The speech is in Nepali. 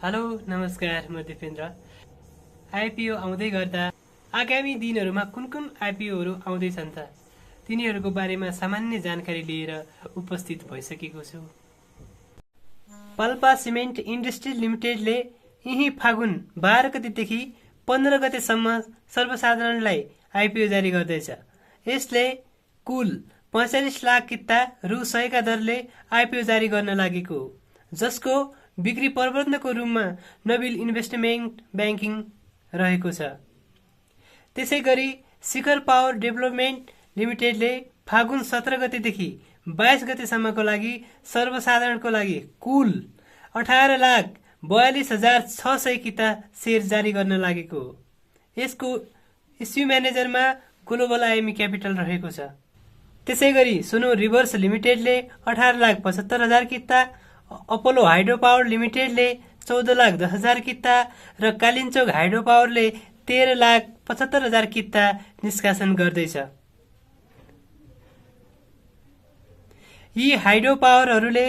हेलो नमस्कार, म दिपेन्द्र। आइपिओ आउँदै गर्दा आगामी दिनहरूमा कुन कुन आइपिओहरू आउँदैछन् त तिनीहरूको बारेमा सामान्य जानकारी लिएर उपस्थित भइसकेको छु। पाल्पा सिमेन्ट इन्डस्ट्री लिमिटेडले यही फागुन 12 गतेदेखि 15 गतेसम्म सर्वसाधारणलाई आइपिओ जारी गर्दैछ। यसले कुल 45 लाख किता रु 100 का दरले आइपिओ जारी गर्न लागेको हो, जसको बिक्री प्रबन्धको रूपमा नबिल इन्भेस्टमेन्ट ब्याङ्किङ रहेको छ। त्यसै गरी शिखर पावर डेभलपमेन्ट लिमिटेडले फागुन 17 गतेदेखि 22 गतेसम्मको लागि सर्वसाधारणको लागि कुल 18,42,600 किता सेयर जारी गर्न लागेको हो। यसको इस्यु म्यानेजरमा ग्लोबल आइएमई क्यापिटल रहेको छ। त्यसै गरी सुनो रिभर्स लिमिटेडले 18,75,000 किता, अपोलो हाइड्रो पावर लिमिटेडले 14,10,000 किता र कालिन्चोक हाइड्रो पावरले 13,75,000 किता निष्कासन गर्दैछ। यी हाइड्रो पावरहरूले